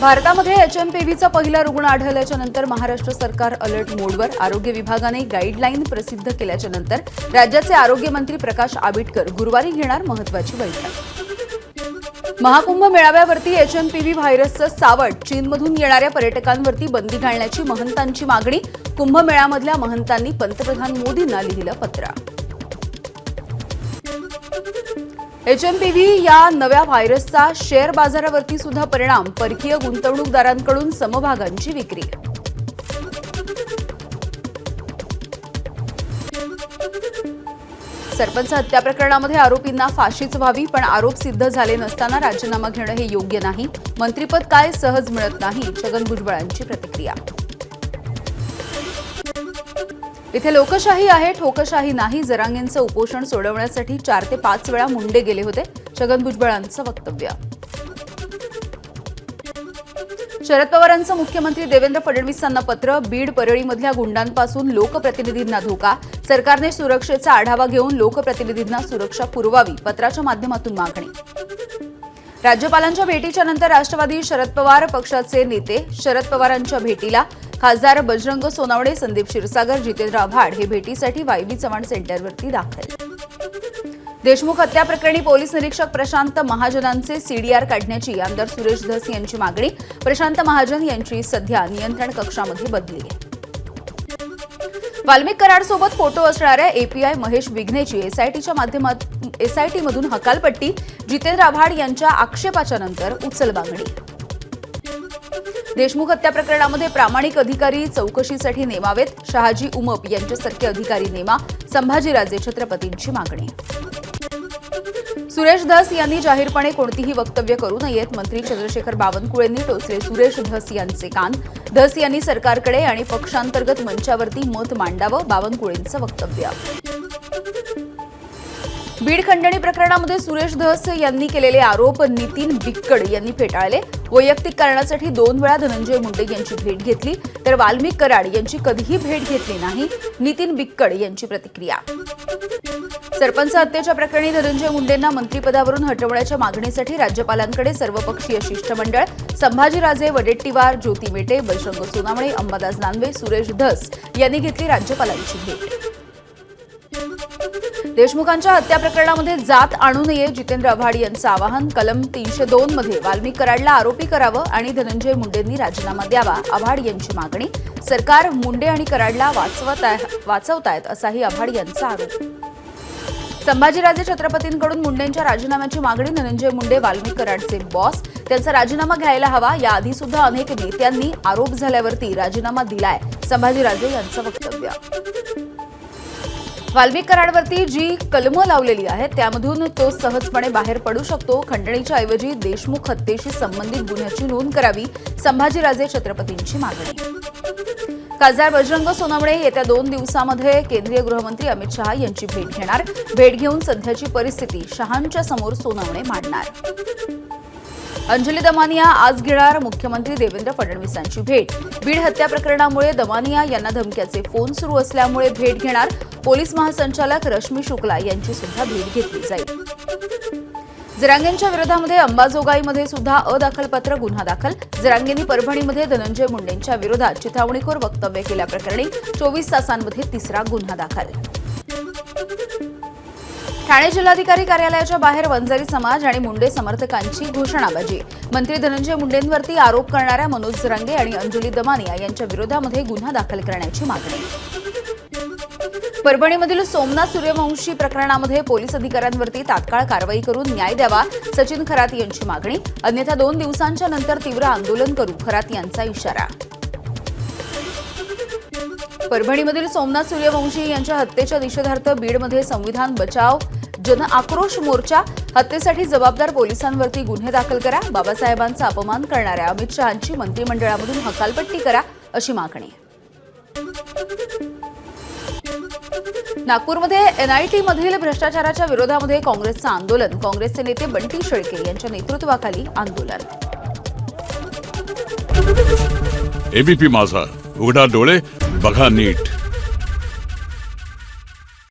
भारतामध्ये एचएमपीव्हीचा पहिला रुग्ण आढळल्याच्या नंतर महाराष्ट्र सरकार अलर्ट मोडवर. आरोग्य विभागाने गाईडलाईन प्रसिद्ध केल्याच्या नंतर राज्याचे आरोग्य मंत्री प्रकाश आबिटकर गुरुवारी घेणार महत्त्वाची बैठक. महाकुंभ मेळाव्यावरती एचएमपीव्ही व्हायरसचं सावट. चीनमधून येणाऱ्या पर्यटकांवरती बंदी घालण्याची महंतांची मागणी. कुंभमेळ्यामधल्या महंतांनी पंतप्रधान मोदींना लिहिलं पत्र. एचएमपीव्ही या नव्या व्हायरसचा शेअर बाजारावरती सुद्धा परिणाम. परकीय गुंतवणूकदारांकडून समभागांची विक्री. सरपंच हत्या प्रकरणामध्ये आरोपींना फाशीच व्हावी, पण आरोप सिद्ध झाले नसताना राजीनामा घेणं हे योग्य नाही. मंत्रिपद काय सहज मिळत नाही. छगन भुजबळांची प्रतिक्रिया. इथे लोकशाही आहे, ठोकशाही नाही. जरांगेंचं उपोषण सोडवण्यासाठी 4 ते 5 वेळा मुंडे गेले होते. छगन भुजबळांचं वक्तव्य. शरद पवारांचं मुख्यमंत्री देवेंद्र फडणवीसांना पत्र. बीड परळीमधल्या गुंडांपासून लोकप्रतिनिधींना धोका. सरकारने सुरक्षेचा आढावा घेऊन लोकप्रतिनिधींना सुरक्षा पुरवावी. पत्राच्या माध्यमातून मागणी. राज्यपालांच्या भेटीच्या नंतर राष्ट्रवादी शरद पवार पक्षाचे नेते शरद पवारांच्या भेटीला. खासदार बजरंग सोनावणे, संदीप क्षीरसागर, जितेंद्र आव्हाड हे भेटीसाठी वायबी चव्हाण सेंटरवरती दाखल. देशमुख हत्या प्रकरणी पोलीस निरीक्षक प्रशांत महाजनांचे सीडीआर काढण्याची आमदार सुरेश धस यांची मागणी. प्रशांत महाजन यांची सध्या नियंत्रण कक्षामध्ये बदली. वाल्मिक कराडसोबत फोटो असणाऱ्या एपीआय महेश विघ्नेची एसआयटीमधून हकालपट्टी. जितेंद्र आव्हाड यांच्या आक्षेपाच्या नंतर उचलबांगडी. देशमुख हत्या प्रकरणामध्ये प्रामाणिक अधिकारी चौकशीसाठी नेमावेत. शहाजी उमप यांच्यासारखे अधिकारी नेमा. संभाजीराजे छत्रपतींची मागणी. सुरेश धस यांनी जाहीरपणे कोणतीही वक्तव्य करू नयेत. मंत्री चंद्रशेखर बावनकुळेंनी टोचले सुरेश धस यांचे कान. धस यांनी सरकारकडे आणि पक्षांतर्गत मंचावरती मत मांडावं. बावनकुळेंचं वक्तव्य. बीड खंडणी प्रकरणामध्ये सुरेश धस यांनी केलेले आरोप नितीन बिक्कड यांनी फेटाळले. वैयक्तिक कारणासाठी 2 वेळा धनंजय मुंडे यांची भेट घेतली, तर वाल्मिक कराड यांची कधीही भेट घेतली नाही. नितीन बिक्कड यांची प्रतिक्रिया. सरपंच हत्येच्या प्रकरणी धनंजय मुंडेंना मंत्रिपदावरून हटवण्याच्या मागणीसाठी राज्यपालांकडे सर्वपक्षीय शिष्टमंडळ. संभाजीराजे वडेट्टीवार, ज्योती मेटे, बजरंग सोनावणे, अंबादास दानवे, सुरेश धस यांनी घेतली राज्यपालांची भेट. देशमुखांच्या हत्या प्रकरणामध्ये जात आणू नये. जितेंद्र आव्हाड यांचं आवाहन. कलम 302 मध्ये वाल्मिक कराडला आरोपी करावं आणि धनंजय मुंडेंनी राजीनामा द्यावा. आव्हाड यांची मागणी. सरकार मुंडे आणि कराडला वाचवतायत असाही आव्हाड यांचा आरोप. संभाजीराजे छत्रपतींकडून मुंडेंच्या राजीनाम्याची मागणी. धनंजय मुंडे वाल्मिक कराडचे बॉस, त्यांचा राजीनामा घ्यायला हवा. याआधी सुद्धा अनेक नेत्यांनी आरोप झाल्यावरती राजीनामा दिलाय. संभाजीराजे यांचं वक्तव्य. वाल्मिक कराडवरती जी कलमं लावलेली आहेत त्यामधून तो सहजपणे बाहेर पडू शकतो. खंडणीच्या ऐवजी देशमुख हत्येशी संबंधित गुन्ह्याची नोंद करावी. संभाजीराजे छत्रपतींची मागणी. खासदार बजरंग सोनावणे येत्या 2 दिवसांमध्ये केंद्रीय गृहमंत्री अमित शहा यांची भेट घेणार. भेट घेऊन सध्याची परिस्थिती शहांच्या समोर सोनावणे मांडणार. अंजली दमानिया आज घेणार मुख्यमंत्री देवेंद्र फडणवीसांची भेट. बीड हत्या प्रकरणामुळे दमानिया यांना धमक्याचे फोन सुरू असल्यामुळे भेट घेणार. पोलीस महासंचालक रश्मी शुक्ला यांची सुद्धा भेट घेतली जाईल. जरांगेंच्या विरोधामध्ये अंबाजोगाईमध्ये सुद्धा अदाखलपत्र गुन्हा दाखल. जरांगेंनी परभणीमध्ये धनंजय मुंडेंच्या विरोधात चिथावणीखोर वक्तव्य केल्याप्रकरणी 24 तासांमध्ये 3रा गुन्हा दाखल. ठाणे जिल्हाधिकारी कार्यालयाच्या बाहेर वंजारी समाज आणि मुंडे समर्थकांची घोषणाबाजी. मंत्री धनंजय मुंडेंवरती आरोप करणाऱ्या मनोज जरांगे आणि अंजली दमानिया यांच्या विरोधामध्ये गुन्हा दाखल करण्याची मागणी. परभणीमधील सोमनाथ सूर्यवंशी प्रकरणामध्ये पोलीस अधिकाऱ्यांवरती तात्काळ कारवाई करून न्याय द्यावा. सचिन खरात यांची मागणी. अन्यथा 2 दिवसांच्या नंतर तीव्र आंदोलन करू. खरात यांचा इशारा. परभणीमधील सोमनाथ सूर्यवंशी यांच्या हत्येच्या निषेधार्थ बीडमध्ये संविधान बचाव जन आक्रोश मोर्चा. हत्येसाठी जबाबदार पोलिसांवरती गुन्हे दाखल करा. बाबासाहेबांचा अपमान करणाऱ्या अमित शहांची मंत्रिमंडळामधून हकालपट्टी करा अशी मागणी. नागपूरमध्ये एनआयटीमधील भ्रष्टाचाराच्या विरोधामध्ये काँग्रेसचं आंदोलन. काँग्रेसचे नेते बंटी शेळके यांच्या नेतृत्वाखाली आंदोलन. एबीपी माझा, उघडा डोळे बघा नीट.